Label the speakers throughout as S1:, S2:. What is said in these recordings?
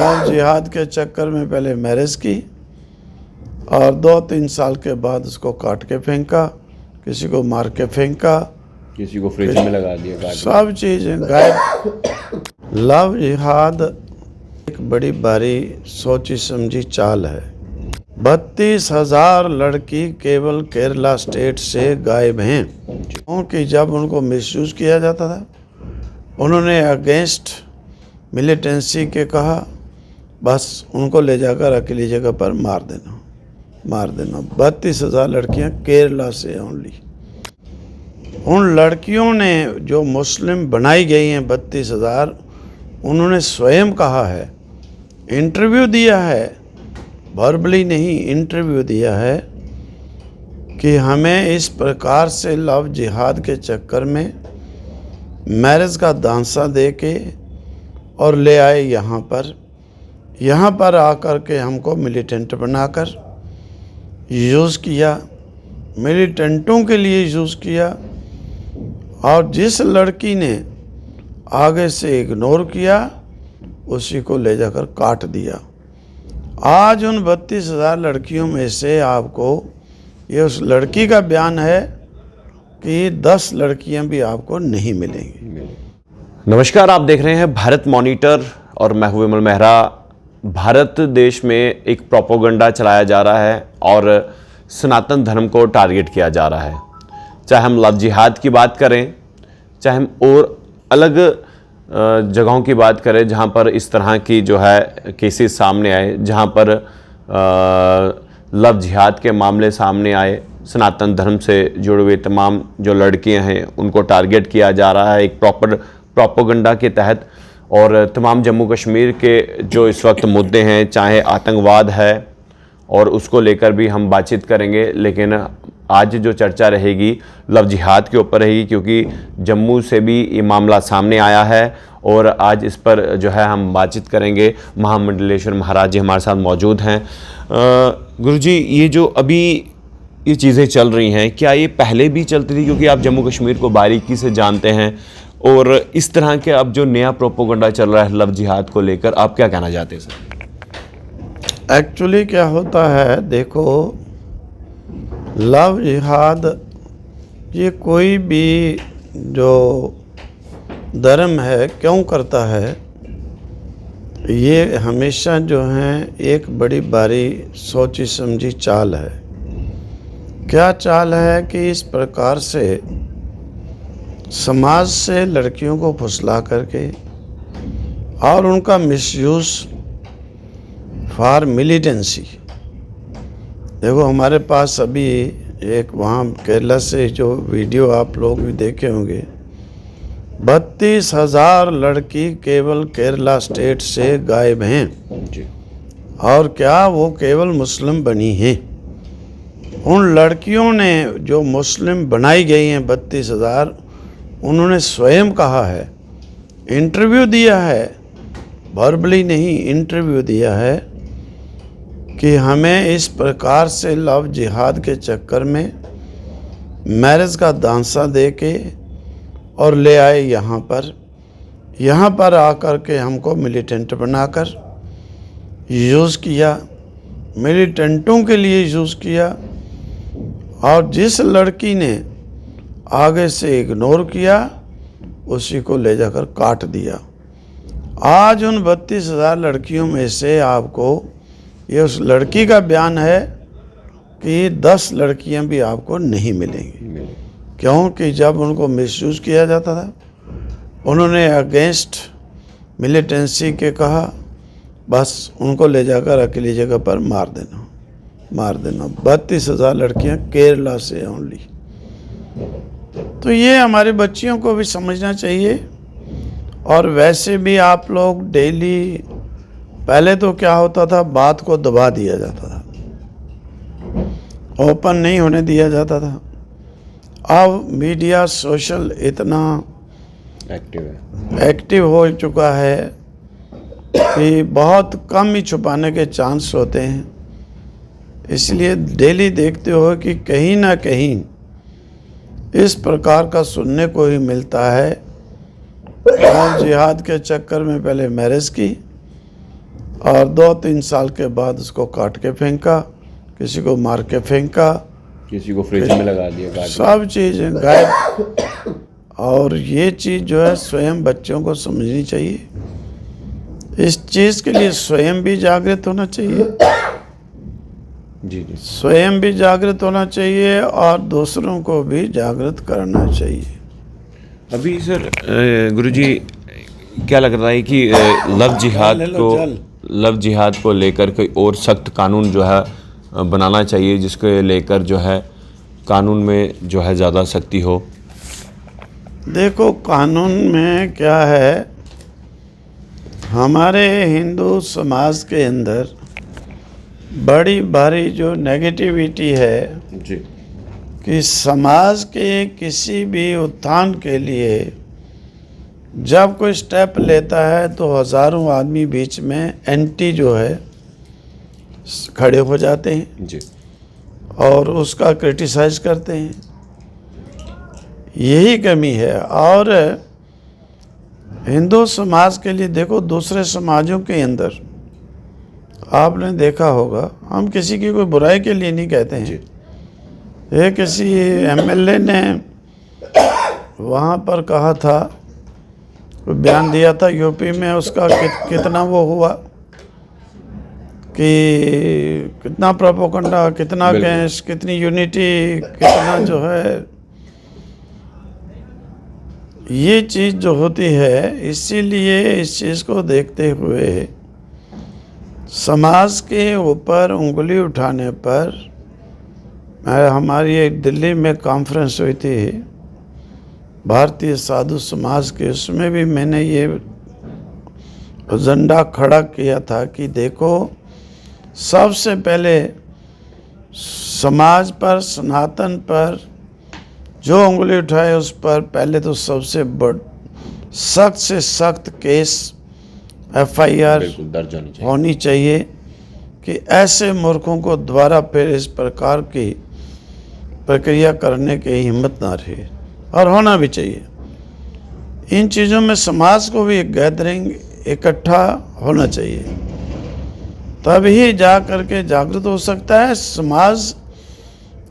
S1: Love जिहाद के चक्कर में पहले मैरिज की और 2-3 साल के बाद उसको काट के फेंका, किसी को मार के फेंका,
S2: किसी को फ्रिज में लगा दिया, काट
S1: सब चीज़ें गायब। लव जिहाद एक बड़ी भारी सोची समझी चाल है। 32,000 लड़की केवल केरला स्टेट से गायब हैं, क्योंकि जब उनको मिसयूज़ किया जाता था उन्होंने अगेंस्ट मिलिटेंसी के कहा, बस उनको ले जाकर अकेली जगह पर मार देना। 32,000 लड़कियां केरला से ओनली। उन लड़कियों ने जो मुस्लिम बनाई गई हैं 32,000, उन्होंने स्वयं कहा है, इंटरव्यू दिया है, वर्बली नहीं इंटरव्यू दिया है कि हमें इस प्रकार से लव जिहाद के चक्कर में मैरिज का दांसा दे के और ले आए यहाँ पर आकर के हमको मिलिटेंट बनाकर यूज़ किया, मिलिटेंटों के लिए यूज़ किया, और जिस लड़की ने आगे से इग्नोर किया उसी को ले जाकर काट दिया। आज उन 32,000 लड़कियों में से आपको, ये उस लड़की का बयान है कि 10 लड़कियां भी आपको नहीं मिलेंगी।
S2: नमस्कार, आप देख रहे हैं भारत मॉनिटर और मैं हूं विमल मेहरा। भारत देश में एक प्रोपोगंडा चलाया जा रहा है और सनातन धर्म को टारगेट किया जा रहा है। चाहे हम लव जिहाद की बात करें, चाहे हम और अलग जगहों की बात करें जहां पर इस तरह की जो है केसेस सामने आए, जहां पर लव जिहाद के मामले सामने आए, सनातन धर्म से जुड़े हुए तमाम जो लड़कियां हैं उनको टारगेट किया जा रहा है एक प्रॉपर प्रोपोगंडा के तहत। और तमाम जम्मू कश्मीर के जो इस वक्त मुद्दे हैं, चाहे आतंकवाद है और उसको लेकर भी हम बातचीत करेंगे, लेकिन आज जो चर्चा रहेगी लव जिहाद के ऊपर रहेगी, क्योंकि जम्मू से भी ये मामला सामने आया है और आज इस पर जो है हम बातचीत करेंगे। महामंडलेश्वर महाराज जी हमारे साथ मौजूद हैं। गुरुजी, ये जो अभी ये चीज़ें चल रही हैं, क्या ये पहले भी चलती थी? क्योंकि आप जम्मू कश्मीर को बारीकी से जानते हैं, और इस तरह के अब जो नया प्रोपोगंडा चल रहा है लव जिहाद को लेकर, आप क्या कहना चाहते हैं सर?
S1: एक्चुअली क्या होता है, देखो, लव जिहाद ये कोई भी जो धर्म है क्यों करता है, ये हमेशा जो है एक बड़ी भारी सोची समझी चाल है। क्या चाल है कि इस प्रकार से समाज से लड़कियों को फुसला करके और उनका मिसयूज़ फॉर मिलिटेंसी। देखो, हमारे पास अभी एक वहाँ केरला से जो वीडियो आप लोग भी देखे होंगे, 32,000 लड़की केवल केरला स्टेट से गायब हैं, और क्या वो केवल मुस्लिम बनी हैं। उन लड़कियों ने जो मुस्लिम बनाई गई हैं 32,000, उन्होंने स्वयं कहा है, इंटरव्यू दिया है, वर्बली नहीं इंटरव्यू दिया है कि हमें इस प्रकार से लव जिहाद के चक्कर में मैरिज का दांसा दे के और ले आए यहाँ पर आकर के हमको मिलिटेंट बनाकर यूज़ किया, मिलिटेंटों के लिए यूज़ किया, और जिस लड़की ने आगे से इग्नोर किया उसी को ले जाकर काट दिया। आज उन 32,000 लड़कियों में से आपको, ये उस लड़की का बयान है कि 10 लड़कियां भी आपको नहीं मिलेंगी, क्योंकि जब उनको मिसयूज़ किया जाता था उन्होंने अगेंस्ट मिलिटेंसी के कहा, बस उनको ले जाकर अकेली जगह पर मार देना। 32,000 लड़कियां केरला से ओनली। तो ये हमारे बच्चियों को भी समझना चाहिए। और वैसे भी आप लोग डेली, पहले तो क्या होता था, बात को दबा दिया जाता था, ओपन नहीं होने दिया जाता था। अब मीडिया सोशल इतना एक्टिव हो चुका है कि बहुत कम ही छुपाने के चांस होते हैं। इसलिए डेली देखते हो कि कहीं ना कहीं इस प्रकार का सुनने को ही मिलता है। लव जिहाद के चक्कर में पहले मैरिज की और 2-3 साल के बाद उसको काट के फेंका, किसी को मार के फेंका,
S2: किसी को फ्रिज में लगा दिया, काट
S1: सब चीज़ें गायब। और ये चीज़ जो है स्वयं बच्चों को समझनी चाहिए। इस चीज़ के लिए स्वयं भी जागृत होना चाहिए,
S2: जी जी।
S1: स्वयं भी जागृत होना चाहिए और दूसरों को भी जागृत करना चाहिए।
S2: अभी सर गुरुजी क्या लग रहा है कि लव जिहाद को लेकर कोई और सख्त कानून जो है बनाना चाहिए, जिसको लेकर जो है कानून में जो है ज़्यादा सख्ती हो?
S1: देखो, कानून में क्या है, हमारे हिंदू समाज के अंदर बड़ी भारी जो नेगेटिविटी है
S2: जी,
S1: कि समाज के किसी भी उत्थान के लिए जब कोई स्टेप लेता है तो हज़ारों आदमी बीच में एंटी जो है खड़े हो जाते हैं
S2: जी,
S1: और उसका क्रिटिसाइज करते हैं। यही कमी है। और हिंदू समाज के लिए देखो, दूसरे समाजों के अंदर आपने देखा होगा, हम किसी की कोई बुराई के लिए नहीं कहते हैं। ये किसी एमएलए ने वहाँ पर कहा था, बयान दिया था यूपी में, उसका कितना वो हुआ कि कितना प्रोपोगंडा, कितना गैस, कितनी यूनिटी, कितना जो है ये चीज़ जो होती है। इसीलिए इस चीज़ को देखते हुए समाज के ऊपर उंगली उठाने पर, हमारी एक दिल्ली में कॉन्फ्रेंस हुई थी भारतीय साधु समाज के, उसमें भी मैंने ये एजेंडा खड़ा किया था कि देखो, सबसे पहले समाज पर, सनातन पर जो उंगली उठाए उस पर पहले तो सबसे सख्त से सख्त केस, FIR
S2: दर्ज
S1: होनी चाहिए कि ऐसे मूर्खों को दोबारा फिर इस प्रकार की प्रक्रिया करने की हिम्मत ना रहे, और होना भी चाहिए। इन चीज़ों में समाज को भी एक गैदरिंग, इकट्ठा होना चाहिए, तभी जा करके जागृत हो सकता है। समाज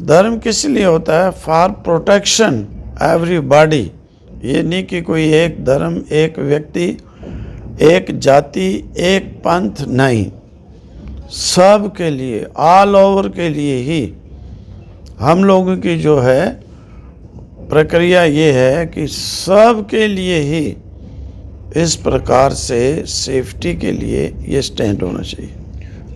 S1: धर्म किस लिए होता है? For protection everybody. ये नहीं कि कोई एक धर्म, एक व्यक्ति, एक जाति, एक पंथ, नहीं, सब के लिए, ऑल ओवर के लिए ही हम लोगों की जो है प्रक्रिया ये है कि सब के लिए ही इस प्रकार से सेफ्टी के लिए ये स्टैंड होना चाहिए।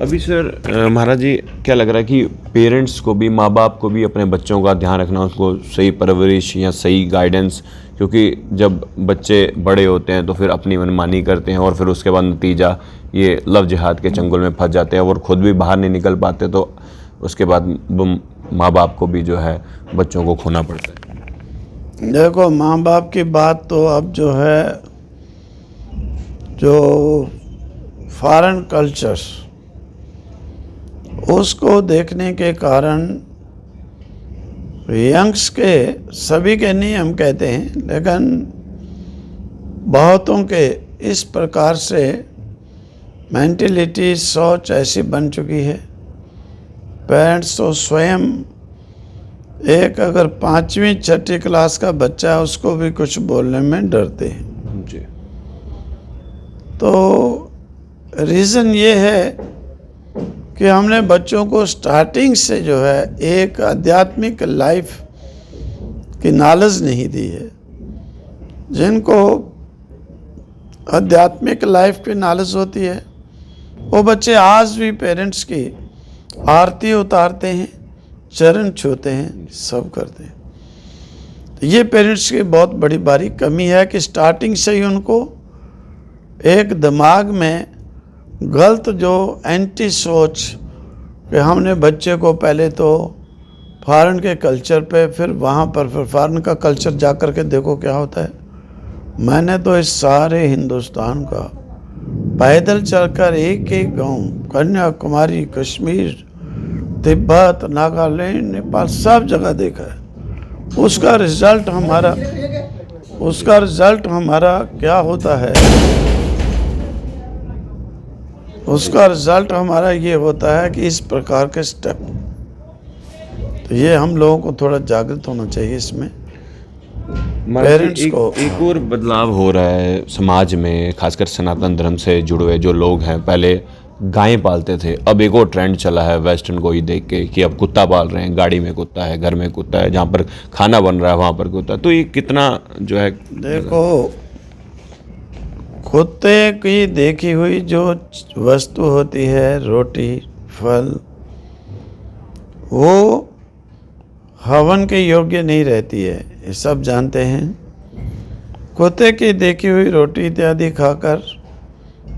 S2: अभी सर महाराज जी क्या लग रहा है कि पेरेंट्स को भी, माँ बाप को भी अपने बच्चों का ध्यान रखना, उसको सही परवरिश या सही गाइडेंस, क्योंकि जब बच्चे बड़े होते हैं तो फिर अपनी मनमानी करते हैं और फिर उसके बाद नतीजा ये लव जिहाद के चंगुल में फंस जाते हैं और ख़ुद भी बाहर नहीं निकल पाते, तो उसके बाद माँ बाप को भी जो है बच्चों को खोना पड़ता है।
S1: देखो, माँ बाप की बात तो अब जो है, जो फॉरेन कल्चर्स, उसको देखने के कारण यंग्स के, सभी के नहीं हम कहते हैं, लेकिन बहुतों के इस प्रकार से मेंटलिटी, सोच ऐसी बन चुकी है। पेरेंट्स तो स्वयं, एक अगर 5वीं 6ठी क्लास का बच्चा है, उसको भी कुछ बोलने में डरते हैं
S2: जी।
S1: तो रीज़न ये है कि हमने बच्चों को स्टार्टिंग से जो है एक आध्यात्मिक लाइफ की नॉलेज नहीं दी है। जिनको आध्यात्मिक लाइफ की नॉलेज होती है, वो बच्चे आज भी पेरेंट्स की आरती उतारते हैं, चरण छूते हैं, सब करते हैं। तो ये पेरेंट्स की बहुत बड़ी भारी कमी है कि स्टार्टिंग से ही उनको एक दिमाग में गलत जो एंटी सोच कि हमने बच्चे को पहले तो फॉरेन के कल्चर पे, फिर वहाँ पर फिर फॉरेन का कल्चर जा कर के देखो क्या होता है। मैंने तो इस सारे हिंदुस्तान का पैदल चलकर एक एक गांव, कन्याकुमारी, कश्मीर, तिब्बत, नागालैंड, नेपाल, सब जगह देखा है। उसका रिजल्ट हमारा क्या होता है उसका रिजल्ट हमारा ये होता है कि इस प्रकार के स्टेप, तो ये हम लोगों को थोड़ा जागृत होना चाहिए इसमें। पेरेंट्स को
S2: एक और बदलाव हो रहा है समाज में, खासकर सनातन धर्म से जुड़े हुए जो लोग हैं। पहले गायें पालते थे, अब एक और ट्रेंड चला है वेस्टर्न को ही देख के कि अब कुत्ता पाल रहे हैं। गाड़ी में कुत्ता है, घर में कुत्ता है, जहाँ पर खाना बन रहा है वहाँ पर कुत्ता। तो ये कितना जो है,
S1: देखो, कुत्ते की देखी हुई जो वस्तु होती है, रोटी, फल, वो हवन के योग्य नहीं रहती है, ये सब जानते हैं। कुत्ते की देखी हुई रोटी इत्यादि खाकर,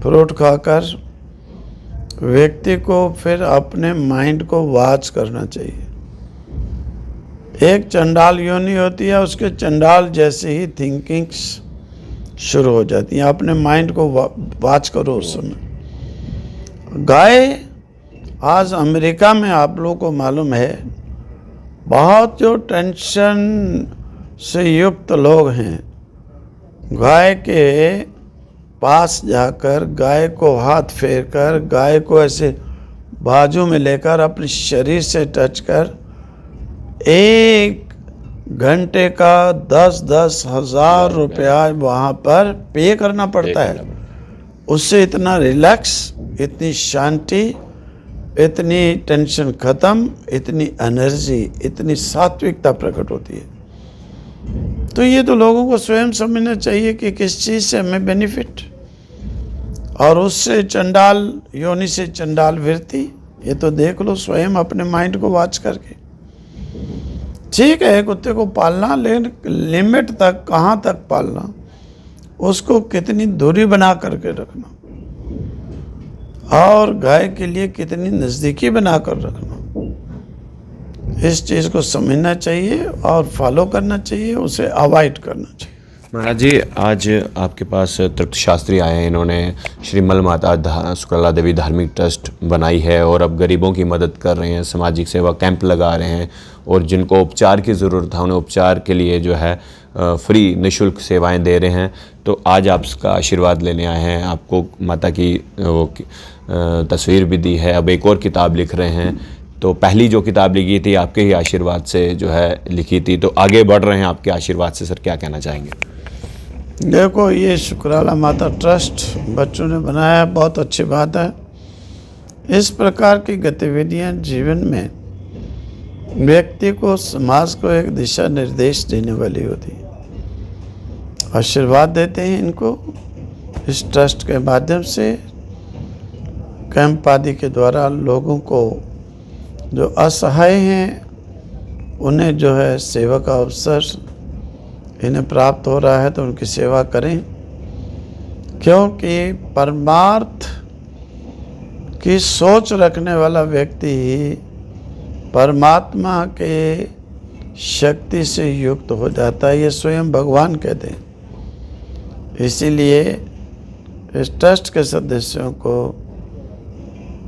S1: फ्रूट खाकर व्यक्ति को फिर अपने माइंड को वॉच करना चाहिए। एक चंडाल योनि होती है, उसके चंडाल जैसे ही थिंकिंग्स शुरू हो जाती हैं। अपने माइंड को वॉच करो उस समय। गाय, आज अमेरिका में आप लोगों को मालूम है, बहुत जो टेंशन से युक्त लोग हैं, गाय के पास जाकर गाय को हाथ फेर कर, गाय को ऐसे बाजू में लेकर अपने शरीर से टच कर 1 घंटे का 10-10 हज़ार रुपया वहाँ पर पे करना पड़ता है। उससे इतना रिलैक्स, इतनी शांति, इतनी टेंशन ख़त्म, इतनी एनर्जी, इतनी सात्विकता प्रकट होती है। तो ये तो लोगों को स्वयं समझना चाहिए कि किस चीज़ से हमें बेनिफिट, और उससे चंडाल योनि से चंडाल वृत्ति, ये तो देख लो स्वयं अपने माइंड को वॉच करके। ठीक है, कुत्ते को पालना, लेकिन लिमिट तक, कहाँ तक पालना, उसको कितनी दूरी बना करके रखना, और गाय के लिए कितनी नज़दीकी बना कर रखना, इस चीज़ को समझना चाहिए और फॉलो करना चाहिए, उसे अवॉइड करना चाहिए।
S2: महाराज जी, आज आपके पास तृप्त शास्त्री आए हैं। इन्होंने श्री मल माता शुक्ला देवी धार्मिक ट्रस्ट बनाई है और अब गरीबों की मदद कर रहे हैं, सामाजिक सेवा कैंप लगा रहे हैं, और जिनको उपचार की ज़रूरत है उन्हें उपचार के लिए जो है फ्री निःशुल्क सेवाएं दे रहे हैं। तो आज आप उसका आशीर्वाद लेने आए हैं। आपको माता की वो तस्वीर भी दी है, अब एक और किताब लिख रहे हैं। तो पहली जो किताब लिखी थी आपके ही आशीर्वाद से जो है लिखी थी, तो आगे बढ़ रहे हैं आपके आशीर्वाद से। सर, क्या कहना चाहेंगे?
S1: देखो, ये शुक्राला माता ट्रस्ट बच्चों ने बनाया है, बहुत अच्छी बात है। इस प्रकार की गतिविधियां जीवन में व्यक्ति को, समाज को एक दिशा निर्देश देने वाली होती है। आशीर्वाद देते हैं इनको इस ट्रस्ट के माध्यम से, कैंप आदि के द्वारा लोगों को जो असहाय हैं उन्हें जो है सेवा का अवसर इन्हें प्राप्त हो रहा है, तो उनकी सेवा करें, क्योंकि परमार्थ की सोच रखने वाला व्यक्ति ही परमात्मा के शक्ति से युक्त हो जाता है, ये स्वयं भगवान कहते हैं। इसीलिए इस ट्रस्ट के सदस्यों को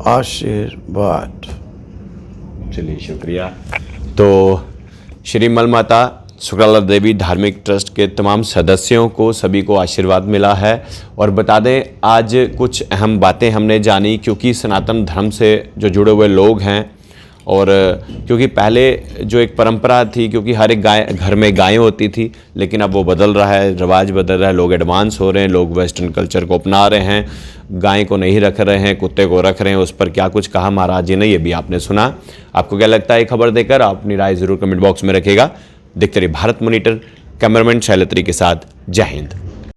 S1: आशीर्वाद।
S2: चलिए, शुक्रिया। तो श्री मल माता शुक्ला देवी धार्मिक ट्रस्ट के तमाम सदस्यों को, सभी को आशीर्वाद मिला है। और बता दें, आज कुछ अहम बातें हमने जानी, क्योंकि सनातन धर्म से जो जुड़े हुए लोग हैं, और क्योंकि पहले जो एक परंपरा थी, क्योंकि हर एक घर में गायें होती थी, लेकिन अब वो बदल रहा है, रिवाज बदल रहा है, लोग एडवांस हो रहे हैं, लोग वेस्टर्न कल्चर को अपना रहे हैं, गाय को नहीं रख रहे हैं, कुत्ते को रख रहे हैं। उस पर क्या कुछ कहा महाराज जी ने, ये भी आपने सुना। आपको क्या लगता है खबर देकर? आप अपनी राय ज़रूर कमेंट बॉक्स में रखिएगा। देखते रहिए भारत मॉनिटर। कैमरामैन शैलत्री के साथ, जय हिंद।